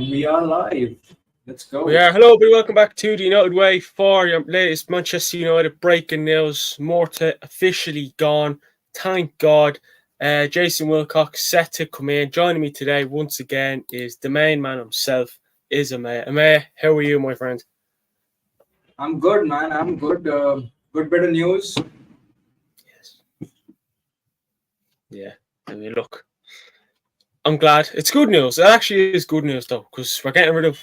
And we are live. Let's go. We are. Hello, everybody. Welcome back to the United Way for your latest Manchester United breaking news. Murtough officially gone. Thank God. Jason Wilcox set to come in. Joining me today once again is the main man himself, is Amaya. Amaya, how are you, my friend? I'm good, man. I'm good. Good bit of news. Yes. Yeah. I mean, look, I'm glad. It's good news. It actually is good news, though, because we're getting rid of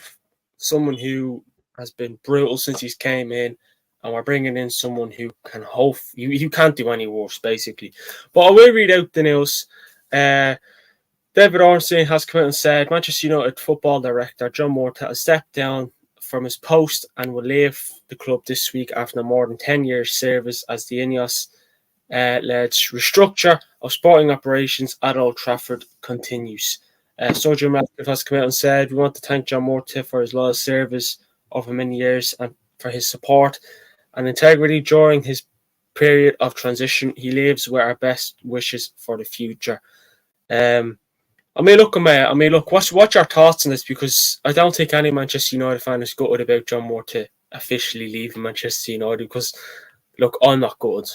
someone who has been brutal since he's came in, and we're bringing in someone who can hope you can't do any worse, basically. But I will read out the news. David Ornstein has come out and said Manchester United football director John Murtough has stepped down from his post and will leave the club this week after more than 10 years service as the Ineos led restructure of sporting operations at Old Trafford continues. Sir Jim Ratcliffe has come out and said, "We want to thank John Murtough for his loyal service over many years and for his support and integrity during his period of transition. He leaves with our best wishes for the future." Look, what's your thoughts on this? Because I don't think any Manchester United fan is gutted about John Murtough officially leaving Manchester United. Because, look, I'm not gutted.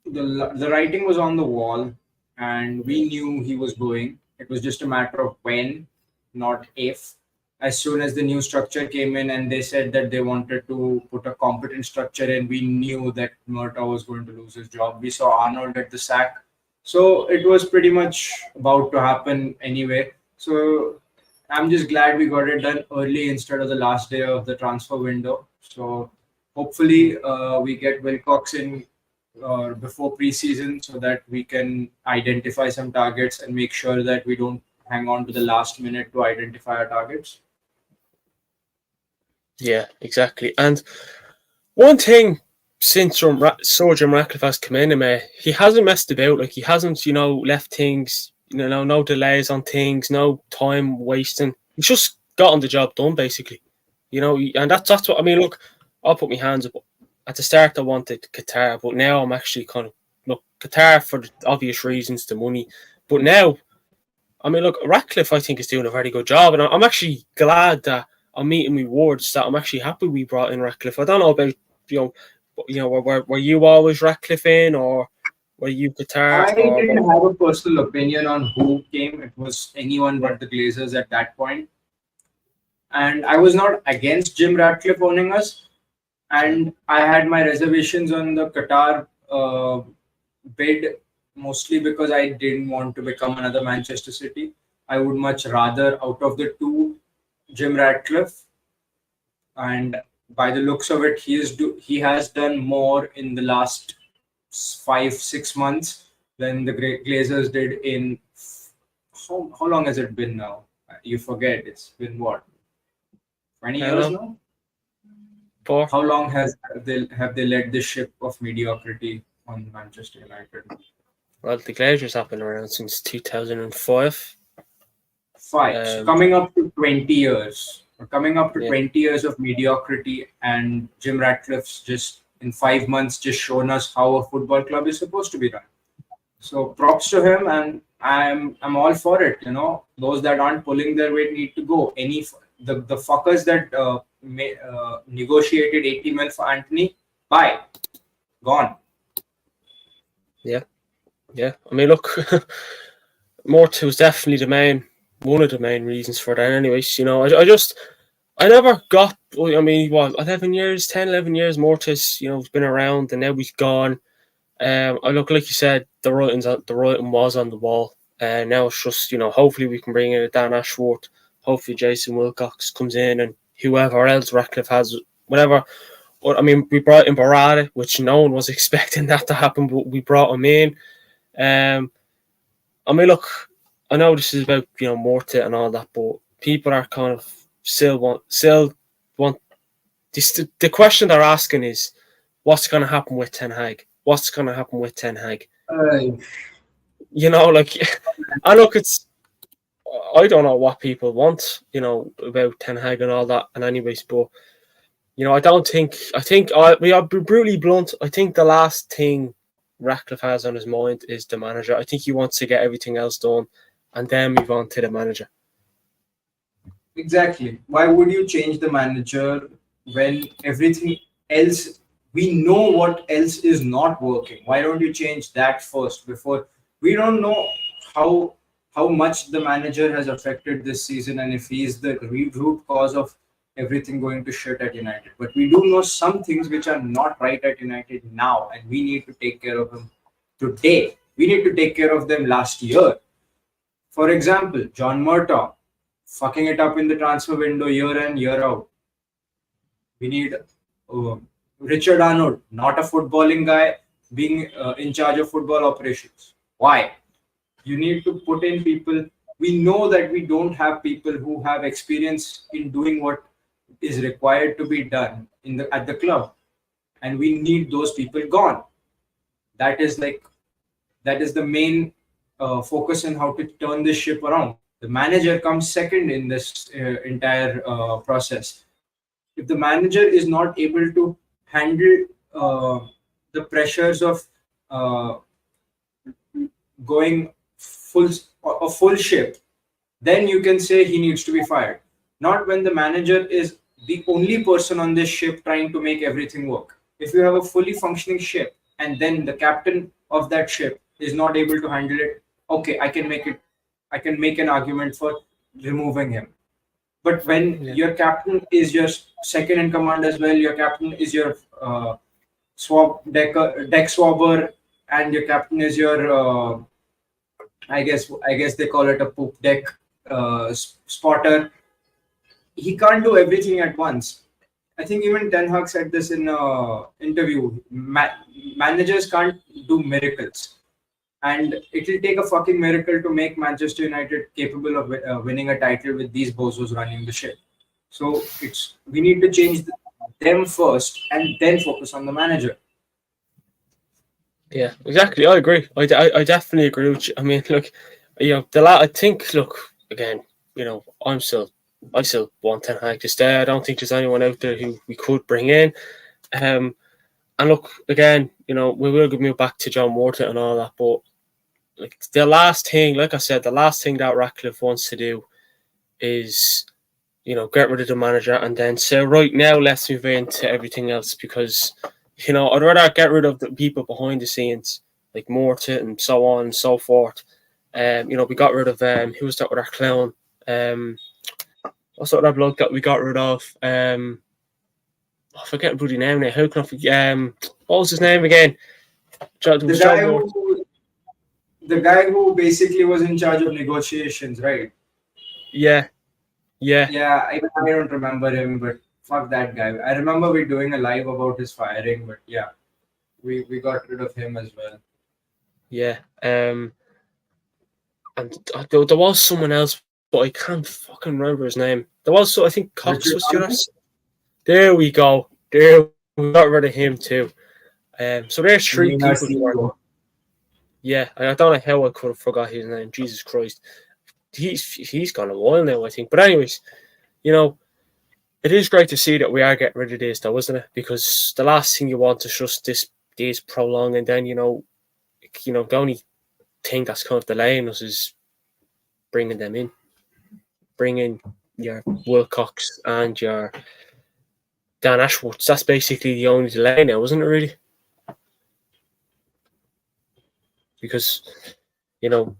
The writing was on the wall, and we knew he was going. It was just a matter of when, not if. As soon as the new structure came in and they said that they wanted to put a competent structure in, we knew that Murtough was going to lose his job. We saw Arnold get the sack. So it was pretty much about to happen anyway. So I'm just glad we got it done early instead of the last day of the transfer window. So hopefully we get Wilcox in before preseason so that we can identify some targets and make sure that we don't hang on to the last minute to identify our targets. Yeah, exactly. And one thing since Sir Jim Ratcliffe has come in, he hasn't messed about. Like, he hasn't, left things, no delays on things, no time wasting. He's just gotten the job done, basically. And that's what I mean. Look, I'll put my hands up. At the start, I wanted Qatar, but now I'm actually kind of Qatar for the obvious reasons, the money. But now, Ratcliffe, I think, is doing a very good job, and I'm actually glad that I'm meeting my words. That I'm actually happy we brought in Ratcliffe. I don't know about were you always Ratcliffe in, or were you Qatar? I didn't have a personal opinion on who came. It was anyone but the Glazers at that point, and I was not against Jim Ratcliffe owning us. And I had my reservations on the Qatar bid, mostly because I didn't want to become another Manchester City. I would much rather, out of the two, Jim Ratcliffe. And by the looks of it, he has done more in the last 5-6 months than the Glazers did in how long has it been now? You forget. It's been what, 20 years now? How long have they led the ship of mediocrity on Manchester United? Well, the Glazers have been around since 2005. So coming up to 20 years. We're coming up to 20 years of mediocrity, and Jim Ratcliffe's just in 5 months just shown us how a football club is supposed to be run. So props to him, and I'm all for it. Those that aren't pulling their weight need to go. The fuckers that negotiated 80 mil for Anthony, bye, gone. Yeah. Look, Murtough was definitely one of the main reasons for that. Anyways, I never got. 11 years, 10, 11 years. Murtough's, has been around, and now he's gone. I look, like you said, the writing was on the wall. Now it's just, hopefully we can bring in a Dan Ashworth. Hopefully Jason Wilcox comes in, and whoever else Ratcliffe has, whatever. But we brought in Barada, which no one was expecting that to happen, but we brought him in. Look, I know this is about Murtough and all that, but people are kind of still want. The question they're asking is, what's going to happen with Ten Hag? What's going to happen with Ten Hag? I look, it's. I don't know what people want, about Ten Hag and all that. And anyways, but I think we are brutally blunt. I think the last thing Ratcliffe has on his mind is the manager. I think he wants to get everything else done and then move on to the manager. Exactly. Why would you change the manager when everything else, we know what else is not working? Why don't you change that first before we don't know how how much the manager has affected this season and if he is the root cause of everything going to shit at United. But we do know some things which are not right at United now, and we need to take care of them today. We need to take care of them last year. For example, John Murtough fucking it up in the transfer window year in, year out. We need Richard Arnold, not a footballing guy, being in charge of football operations. Why? You need to put in people. We know that we don't have people who have experience in doing what is required to be done in the at the club, and we need those people gone. That is like that is the main focus on how to turn this ship around. The manager comes second in this entire process. If the manager is not able to handle the pressures of uh, going full a full ship, then you can say he needs to be fired. Not when the manager is the only person on this ship trying to make everything work. If you have a fully functioning ship and then the captain of that ship is not able to handle it, okay, I can make an argument for removing him. But when Yeah. your captain is your second in command as well, your captain is your deck swabber, and your captain is your I guess they call it a poop deck spotter. He can't do everything at once. I think even Ten Hag said this in an interview. Managers can't do miracles, and it will take a fucking miracle to make Manchester United capable of winning a title with these bozos running the ship. So it's we need to change them first and then focus on the manager. Yeah, exactly. I agree. I definitely agree with you. I mean, look, I think, look, again, I still want Ten Hag to stay. I don't think there's anyone out there who we could bring in. Um, and look, again, we will move back to John Morton and all that, but like the last thing, like I said, the last thing that Ratcliffe wants to do is, get rid of the manager and then say, right now, let's move into everything else because, I'd rather get rid of the people behind the scenes, like Morton and so on and so forth. We got rid of, who was that with our clown? What's that other bloke that we got rid of? I forget bloody name now. How can I forget? What was his name again? It The was John guy Morton. who basically was in charge of negotiations, right? Yeah, yeah, Yeah, I don't remember him, but fuck that guy. I remember we doing a live about his firing, but yeah, we got rid of him as well. yeah. And there was someone else, but I can't fucking remember his name. There was, so I think Cox Richard was the other. Arnold? There we go. There we got rid of him too. So there's You three mean our people who are. CEO? Yeah, I don't know how I could have forgot his name. Jesus Christ, he's gone a while now, I think. But anyways, you know, it is great to see that we are getting rid of this, though, isn't it? Because the last thing you want is just this prolong, and then the only thing that's kind of delaying us is bringing them in, bringing your Wilcox and your Dan Ashworth. That's basically the only delay now, isn't it? Really, because you know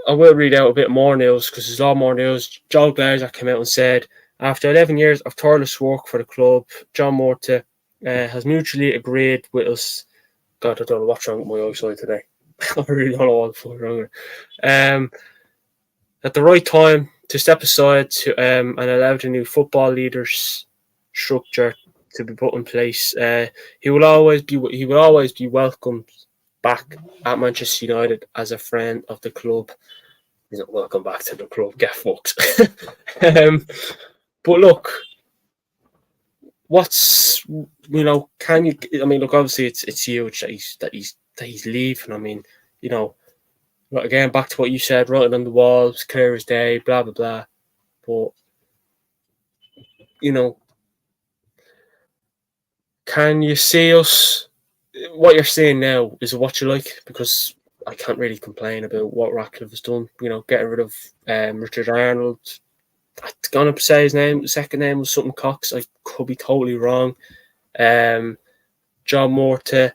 I will read out a bit more news because there's a lot more news. Joe Glazer came out and said, after 11 years of tireless work for the club, John Morta has mutually agreed with us. God, I don't know what's wrong with my eyesight today. I really don't know what's wrong. At the right time to step aside and allow the new football leaders structure to be put in place. He will always be welcomed back at Manchester United as a friend of the club. He's not welcome back to the club. Get fucked. um, but look, can you? I mean, look, obviously it's huge that he's leaving. I mean, you know, again back to what you said, writing on the walls, clear as day, blah blah blah. But you know, can you see us? What you're saying now is what you like because I can't really complain about what Ratcliffe has done. Getting rid of Richard Arnold, I'm gonna say his name. Second name was something Cox. I could be totally wrong. John Murtough.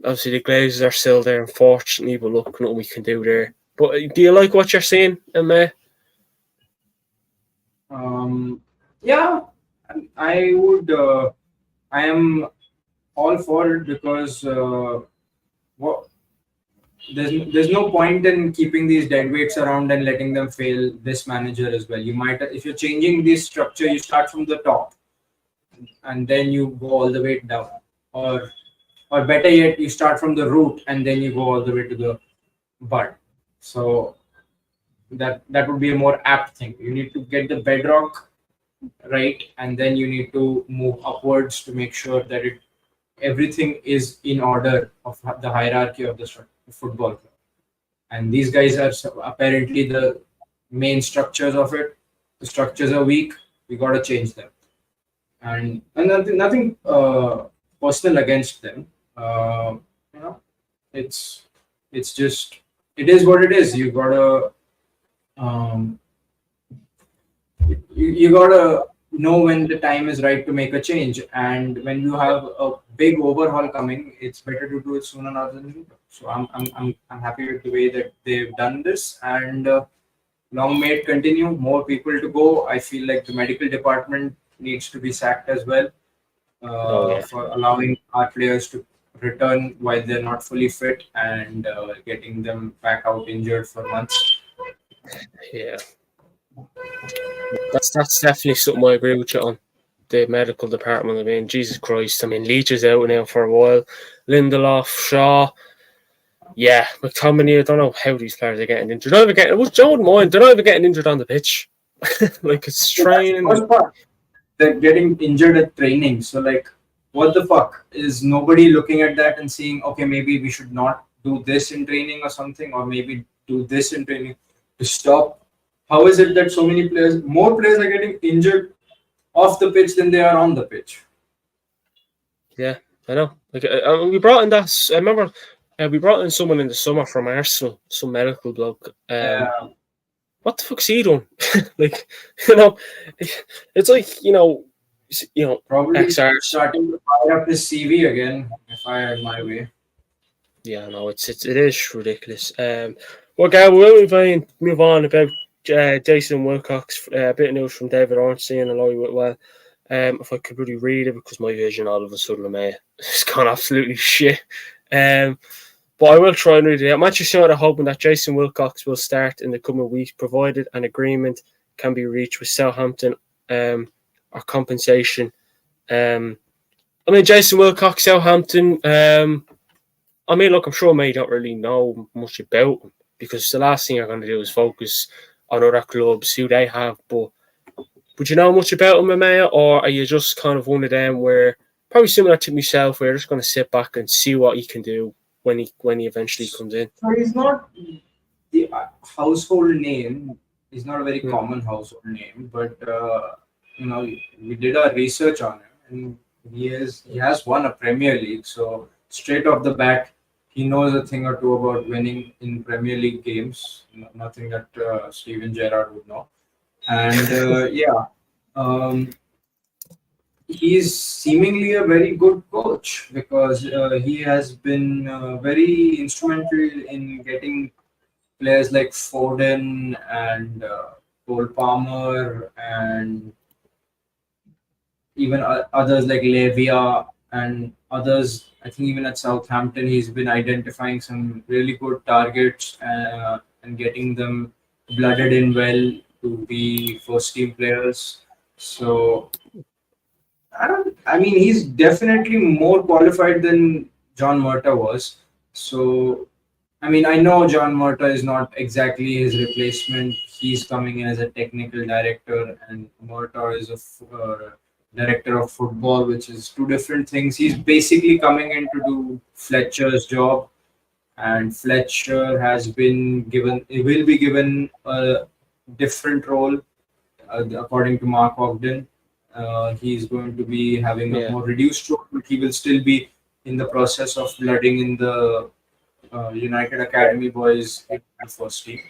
Obviously, the Glazers are still there, unfortunately, but look, nothing we can do there. But do you like what you're seeing, May? Yeah, I would. I am all for it because what there's no point in keeping these dead weights around and letting them fail this manager as well. You might, if you're changing this structure, you start from the top and then you go all the way down, or or better yet, you start from the root and then you go all the way to the bud. So that would be a more apt thing. You need to get the bedrock right, and then you need to move upwards to make sure that everything is in order of the hierarchy of the football club. And these guys are apparently the main structures of it. The structures are weak. We got to change them. And nothing personal against them. You know, it's just it is what it is. You gotta um, you gotta know when the time is right to make a change, and when you have a big overhaul coming, it's better to do it sooner rather than later. So I'm happy with the way that they've done this, and long may it continue. More people to go. I feel like the medical department needs to be sacked as well for allowing our players to return while they're not fully fit and getting them back out injured for months. Yeah, that's definitely something I agree with you on. The medical department. I mean, Jesus Christ. I mean, Leach is out now for a while. Lindelof, Shaw. Yeah, McTominay. I don't know how these players are getting injured. They're not even getting. Which I wouldn't mind. They're not even getting injured on the pitch. Like it's training. They're getting injured at training. So like, what the fuck is nobody looking at that and seeing? Okay, maybe we should not do this in training or something, or maybe do this in training to stop. How is it that so many players, more players are getting injured off the pitch than they are on the pitch? Yeah, I know. Like we brought in that. I remember we brought in someone in the summer from Arsenal, some medical bloke. What the fuck's he doing? Like, you know, it's like Probably XR. starting to fire up his CV again, if I had my way. Yeah, no, it is ridiculous. Well, Gav, we'll move on about Jason Wilcox. A bit of news from David Ornstein and Laurie Whitwell. If I could really read it, because my vision all of a sudden it's gone absolutely shit. But I will try and read it out. Manchester United are hoping that Jason Wilcox will start in the coming weeks, provided an agreement can be reached with Southampton or compensation. I mean, Jason Wilcox, Southampton. I mean, look, I'm sure May don't really know much about him, because the last thing you're going to do is focus on other clubs, who they have. But would you know much about him, May, or are you just kind of one of them where, probably similar to myself, where you're just going to sit back and see what he can do when he eventually comes in? So he's not the household name. He's not a very common household name, but we did our research on him, and he has won a Premier League. So straight off the bat, he knows a thing or two about winning in Premier League games. Nothing that Steven Gerrard would know. And he's seemingly a very good coach, because he has been very instrumental in getting players like Foden and Cole Palmer, and even others like Levia and others. I think even at Southampton, he's been identifying some really good targets and getting them blooded in well to be first team players. So I mean, he's definitely more qualified than John Murtough was. So, I mean, I know John Murtough is not exactly his replacement. He's coming in as a technical director, and Murtough is a director of football, which is two different things. He's basically coming in to do Fletcher's job, and Fletcher will be given a different role, according to Mark Ogden. He's going to be having a more reduced role, but he will still be in the process of blooding in the United Academy boys in the first team.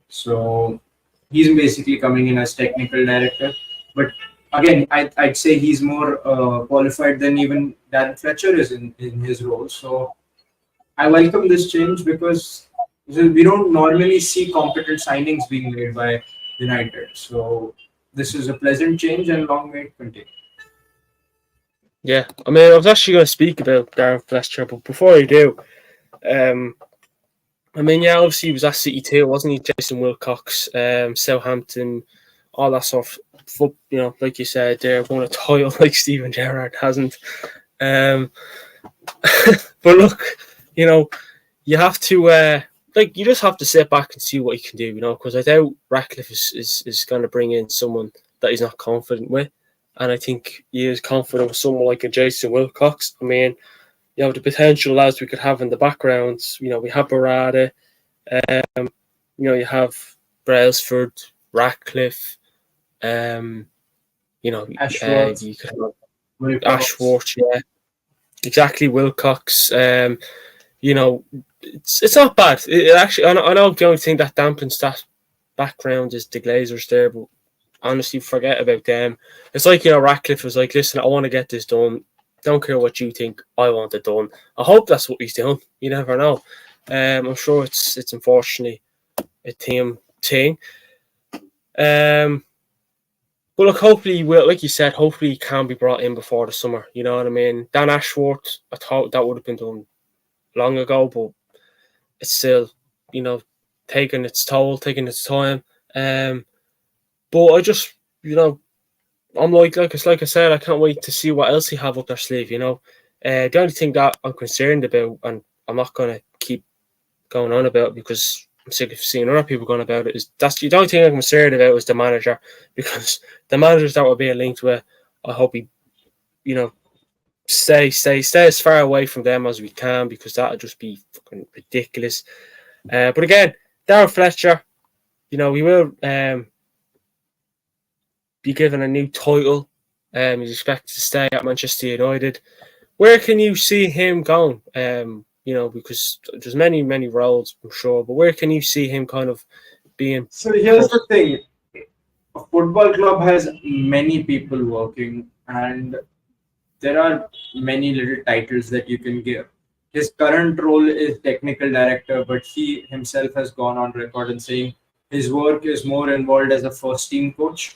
So he's basically coming in as technical director. But again, I'd say he's more qualified than even Darren Fletcher is in his role. So I welcome this change because we don't normally see competent signings being made by United. So this is a pleasant change and long may it continue. Yeah, I mean, I was actually going to speak about Darren Fletcher, but before I do, I mean, yeah, obviously he was at City too, wasn't he? Jason Wilcox, Southampton, all that sort of you know, like you said, there won a title like Steven Gerrard hasn't. Um, but look, you know, you have to like you just have to sit back and see what he can do, you know, because I doubt Ratcliffe is going to bring in someone that he's not confident with, and I think he is confident with someone like a Jason Wilcox. I mean, you know, the potential lads we could have in the backgrounds. You know, we have Barada, you know, you have Brailsford, Ratcliffe, you know, Ashworth, you could have Wilcox. Ashworth, yeah, exactly, Wilcox. You know, it's not bad. It actually, I know the only thing that dampens that background is the Glazers there, but honestly, forget about them. It's like, you know, Ratcliffe was like, listen, I want to get this done. Don't care what you think. I want it done. I hope that's what he's doing. You never know. I'm sure it's unfortunately a team thing. But look, hopefully he will, like you said, hopefully he can be brought in before the summer. You know what I mean? Dan Ashworth, I thought that would have been done long ago, but it's still, you know, taking its toll, taking its time. But I just, you know, I'm like I said, I can't wait to see what else he have up their sleeve. You know, the only thing that I'm concerned about, and I'm not going to keep going on about because I'm sick of seeing other people going about it, is that's the only thing I'm concerned about is the manager, because the managers that we're being linked with, I hope he, you know, stay as far away from them as we can, because that would just be fucking ridiculous. But again, Darren Fletcher, you know, we will be given a new title. He's expected to stay at Manchester United. Where can you see him going? You know, because there's many roles, I'm sure, but where can you see him kind of being? So here's the thing: a football club has many people working, and there are many little titles that you can give. His current role is technical director, but he himself has gone on record and saying his work is more involved as a first team coach,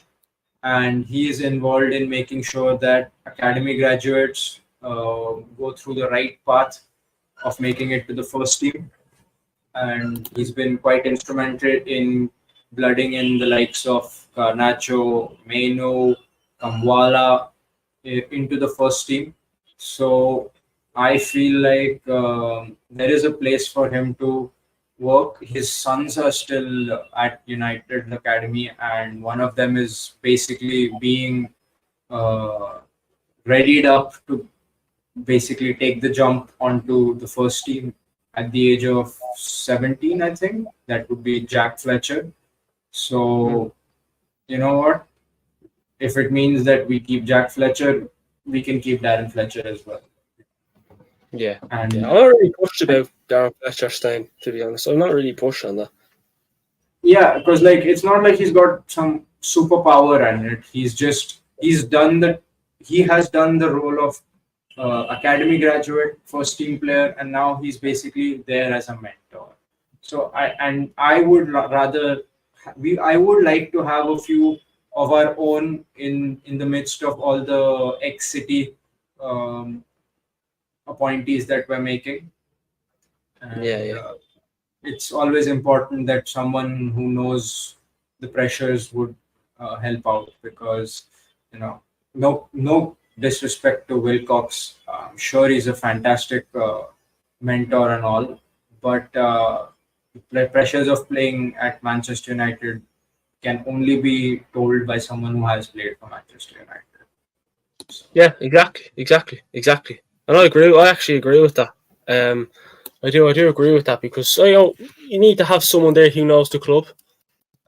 and he is involved in making sure that academy graduates go through the right path of making it to the first team. And he's been quite instrumental in blooding in the likes of Garnacho, Meno, Kamwala into the first team. So I feel like there is a place for him to work. His sons are still at United Academy, and one of them is basically being uh, readied up to basically take the jump onto the first team at the age of 17, I think. That would be Jack Fletcher. So, you know what? If it means that we keep Jack Fletcher, we can keep Darren Fletcher as well. Yeah, And I'm not really pushed about Darren Fletcher staying, to be honest. I'm not really pushed on that. yeah, because like it's not like he's got some superpower in it. He has done the role of academy graduate, first team player, and now he's basically there as a mentor. So I would rather I would like to have a few of our own in the midst of all the ex City um, appointees that we're making. And, Yeah. it's always important that someone who knows the pressures would help out, because no disrespect to Wilcox. I'm sure he's a fantastic mentor and all, but the pressures of playing at Manchester United can only be told by someone who has played for Manchester United. Yeah, exactly. And I agree. I actually agree with that. I do agree with that, because you know, you need to have someone there who knows the club.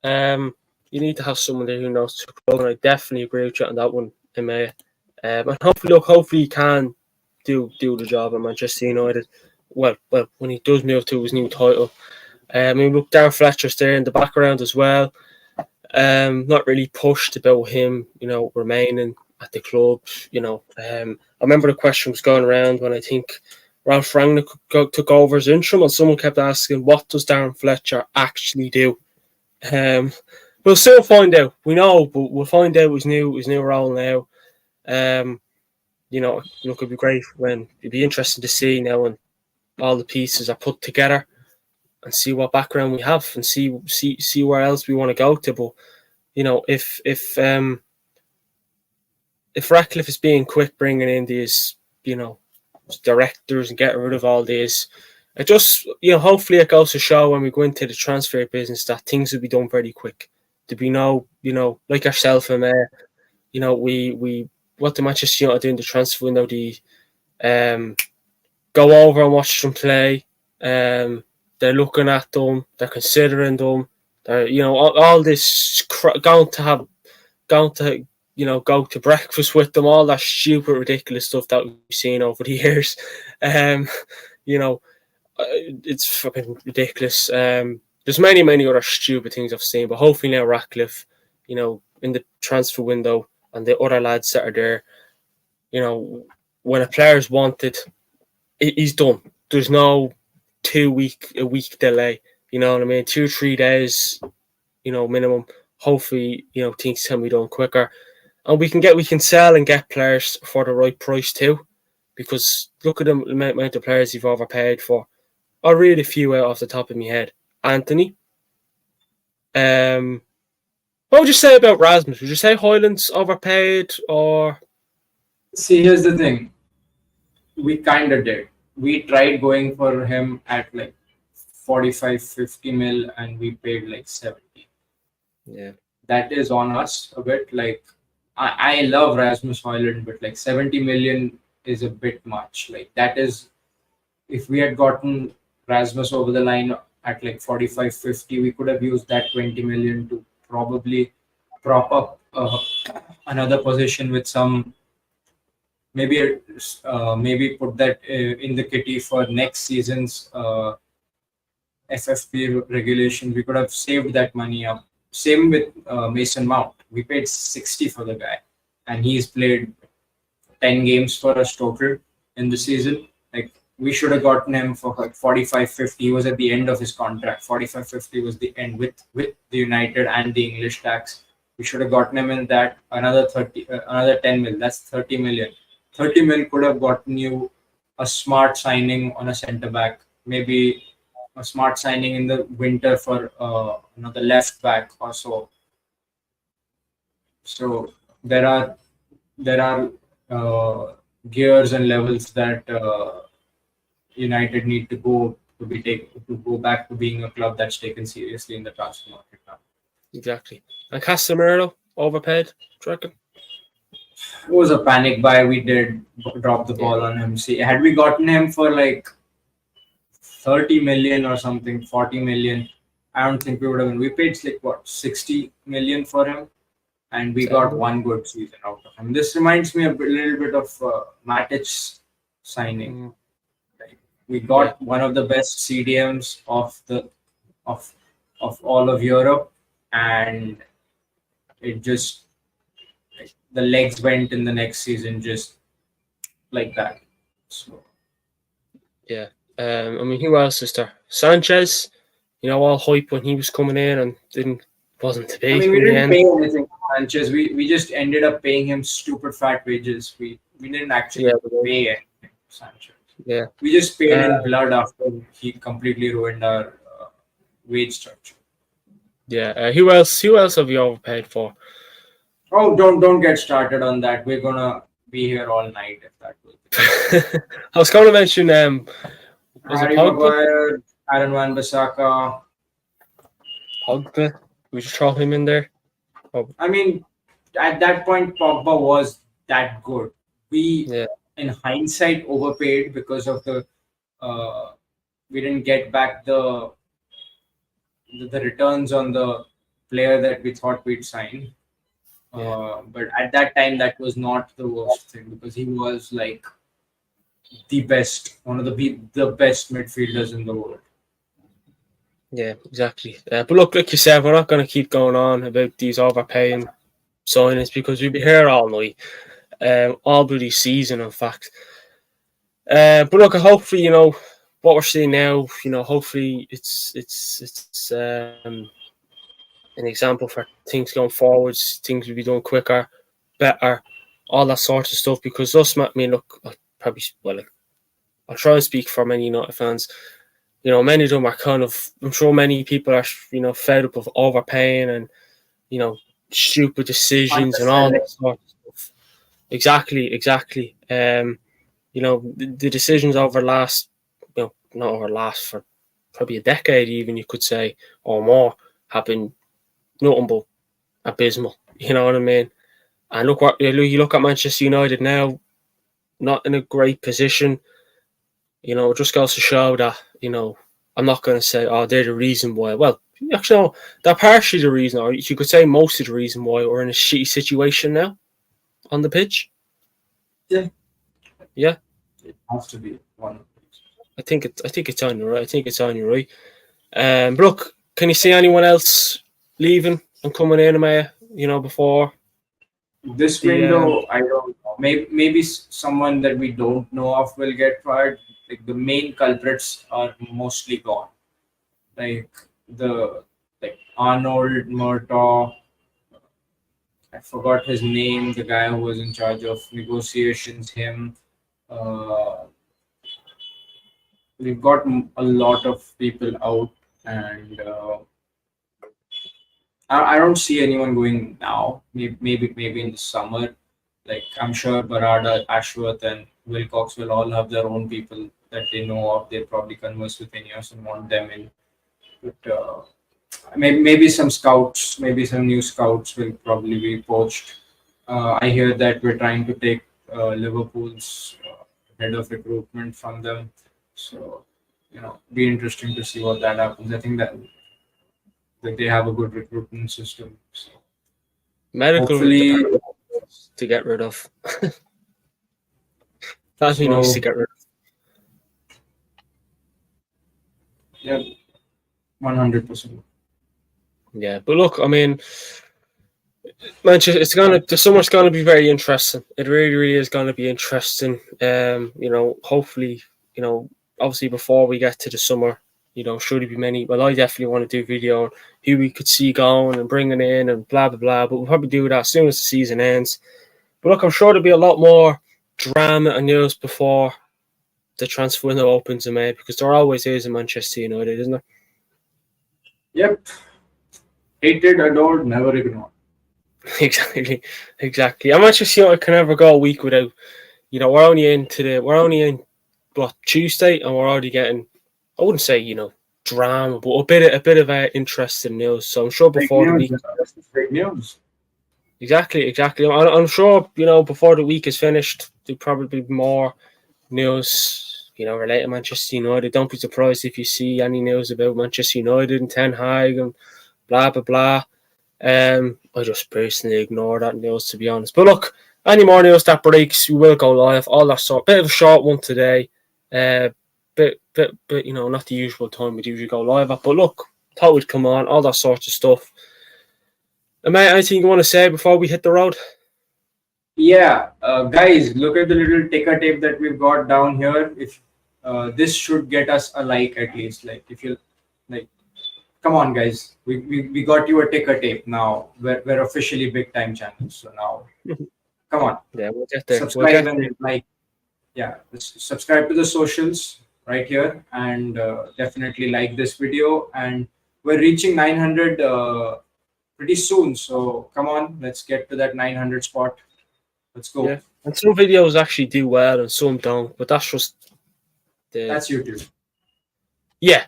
You need to have someone there who knows the club, and I definitely agree with you on that one, Emma. And hopefully he can do the job at Manchester United. Well, when he does move to his new title. I mean, look, Darren Fletcher's there in the background as well. Not really pushed about him, remaining at the club. I remember the question was going around when I think Ralph Rangnick took over as interim, and someone kept asking, "What does Darren Fletcher actually do?" We'll still find out. We know, but we'll find out his new role now. Look, it'd be great it'd be interesting to see now when all the pieces are put together and see what background we have and see where else we want to go to. But if Ratcliffe is being quick bringing in these directors and getting rid of all these, it just hopefully it goes to show when we go into the transfer business that things will be done very quick. To be like ourselves and we what the Manchester United do in the transfer window, go over and watch them play. They're looking at them, they're considering them. They're all this going to go to breakfast with them, all that stupid, ridiculous stuff that we've seen over the years. It's fucking ridiculous. There's many other stupid things I've seen, but hopefully now Ratcliffe, in the transfer window and the other lads that are there, when a player's wanted, he's done. There's no a week delay. You know what I mean? 2-3 days, minimum. Hopefully, things can be done quicker. And we can sell and get players for the right price too. Because look at the amount of players you've overpaid for. I'll read a few out off the top of my head. Anthony. What would you say about Rasmus? Would you say Hoyland's overpaid or? See, here's the thing. We kind of did. We tried going for him at like 45-50 mil and we paid like 70. Yeah. That is on us a bit. Like, I love Rasmus Hoyland, but like 70 million is a bit much. Like, that is, if we had gotten Rasmus over the line at like 45-50, we could have used that 20 million to probably prop up another position with some, maybe put that in the kitty for next season's FFP regulation. We could have saved that money up. Same with Mason Mount. We paid 60 for the guy, and he's played 10 games for us total in the season. Like, we should have gotten him for like 45-50. He was at the end of his contract. 45-50 was the end with the United and the English tax. We should have gotten him in that another 10 mil. That's 30 million. 30 mil could have gotten you a smart signing on a centre back, maybe a smart signing in the winter for another left back or so. So there are gears and levels that United need to go back to being a club that's taken seriously in the transfer market now. Exactly. And Casemiro overpaid, do you reckon? It was a panic buy. We did drop the ball on him. See, had we gotten him for like 30 million or something, 40 million, I don't think we would have. We paid like 60 million for him, and we got one good season out of him. This reminds me a little bit of Matic's signing. We got one of the best CDMs of all of Europe, and it just, the legs went in the next season just like that. So yeah. Who else is there? Sanchez, all hype when he was coming in and wasn't to be. we didn't pay anything for Sanchez. We just ended up paying him stupid fat wages. We didn't actually pay anything for Sanchez. Yeah. We just paid in blood after he completely ruined our wage structure. Yeah. Who else have you overpaid for? Oh, don't get started on that. We're gonna be here all night if that will. I was going to mention Harry Maguire, Aaron Wan-Bissaka. Pogba. We should throw him in there. Oh. At that point, Pogba was that good. We, in hindsight, overpaid because of the we didn't get back the returns on the player that we thought we'd sign. But at that time, that was not the worst thing because he was like one of the best midfielders in the world. Yeah, exactly. But look, like you said, we're not going to keep going on about these overpaying signings because we'll be here all night, all bloody season, in fact. But look, hopefully, what we're seeing now, hopefully it's an example for things going forwards. Things will be done quicker, better, all that sort of stuff. Because us, I mean, look, I'll try and speak for many United fans. Many of them are kind of. I'm sure many people are, fed up of overpaying and stupid decisions and all Understanding. that sort of stuff. Exactly. The decisions over last, not over last for probably a decade, even you could say, or more, have been nothing but abysmal. You know what I mean? And look what you look at Manchester United now, not in a great position. It just goes to show that I'm not going to say, oh, they're the reason why. Well, actually, no, they're partially the reason, or you could say most of the reason why we're in a shitty situation now on the pitch. Yeah. Yeah. It has to be one. I think it's on your right. I think it's on your right. But look, can you see anyone else leaving and coming in, Maya? Before This the window, I don't know. Maybe someone that we don't know of will get fired. Like the main culprits are mostly gone. Like the Arnold, Murtough. I forgot his name. The guy who was in charge of negotiations. Him. Uh, we've got a lot of people out, and I don't see anyone going now. Maybe in the summer. Like I'm sure Barada, Ashworth, and Wilcox will all have their own people that they know of. They probably converse with Ineos and want them in. But maybe some scouts, maybe some new scouts will probably be poached. I hear that we're trying to take Liverpool's head of recruitment from them. So be interesting to see what that happens. I think that they have a good recruitment system. So medical hopefully, department to get rid of. That'd be nice to get rid of. yeah, 100%. Yeah, but look, I mean, Manchester, the summer's gonna be very interesting. It really, really is gonna be interesting. Hopefully, obviously before we get to the summer, should there be many. Well, I definitely want to do video on who we could see going and bringing in and blah blah blah. But we'll probably do that as soon as the season ends. But look, I'm sure there'll be a lot more drama and news before the transfer window opens in May, because there always is in Manchester United, isn't there? Yep. Hated, adored, never ignored. Exactly. I'm not just I can never go a week without. We're only in what, Tuesday, and we're already getting, I wouldn't say drama, but a bit of interesting news. So I'm sure before the week. Fake news. Exactly. I'm sure before the week is finished, there'll probably be more news related to Manchester United. Don't be surprised if you see any news about Manchester United and Ten Hag and blah blah blah. I just personally ignore that news, to be honest. But look, any more news that breaks, we will go live. All that sort. Bit of a short one today. Bit, not the usual time we'd usually go live at. But look, thought we'd come on. All that sort of stuff. Mate, anything you want to say before we hit the road? Yeah, guys, look at the little ticker tape that we've got down here. If this should get us a like at least. Like if you like. Come on, guys. We got you a ticker tape now. We're officially big time channels. So now, come on. Yeah, we'll get there. Subscribe and like. Yeah, subscribe to the socials right here, and definitely like this video. And we're reaching 900 pretty soon. So come on, let's get to that 900 spot. Let's go. Yeah. And some videos actually do well and some don't, but that's just that's YouTube. Yeah,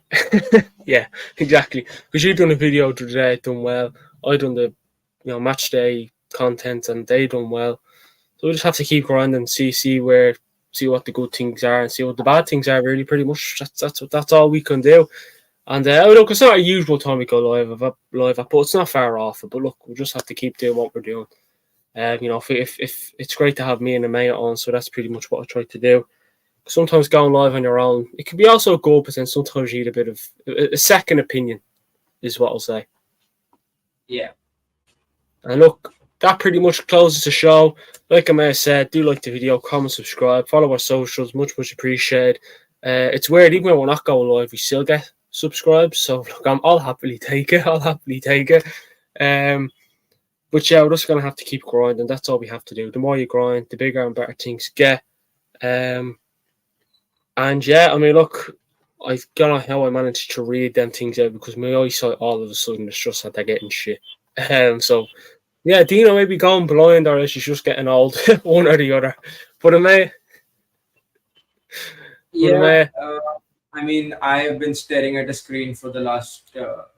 yeah, exactly. Because you've done a video today, done well. I done the match day content, and they done well. So we just have to keep grinding, see what the good things are, and see what the bad things are. Really, pretty much that's all we can do. And look, it's not our usual time we go live, but it's not far off. But look, we'll just have to keep doing what we're doing. If it's great to have me and Amaya on, so that's pretty much what I try to do. sometimes going live on your own, it can be also good, but then sometimes you need a bit of a second opinion, is what I'll say. Yeah. And look, that pretty much closes the show. Like I may have said, do like the video, comment, subscribe, follow our socials, much appreciated. It's weird, even when we're not going live, we still get subscribes. So look, I'll happily take it. But yeah, we're just gonna have to keep grinding. That's all we have to do. The more you grind, the bigger and better things get. And yeah, I mean, look, I don't know how I managed to read them things out because my eyesight all of a sudden is just that they're getting shit. So yeah, Dino may be going blind or she's just getting old, one or the other. But Yeah. I mean, I've been staring at a screen for the last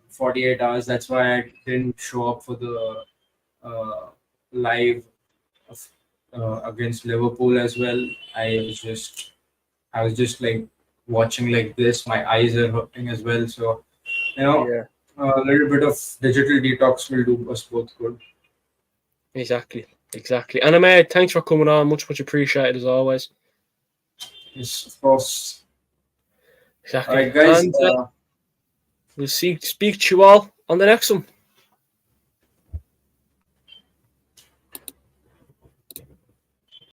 48 hours. That's why I didn't show up for the live of, against Liverpool as well. I was just like watching like this. My eyes are hurting as well. So, yeah, a little bit of digital detox will do us both good. exactly. And Ahmed, thanks for coming on. Much appreciated as always. Yes, of course. Exactly. All right, guys. And we'll speak to you all on the next one.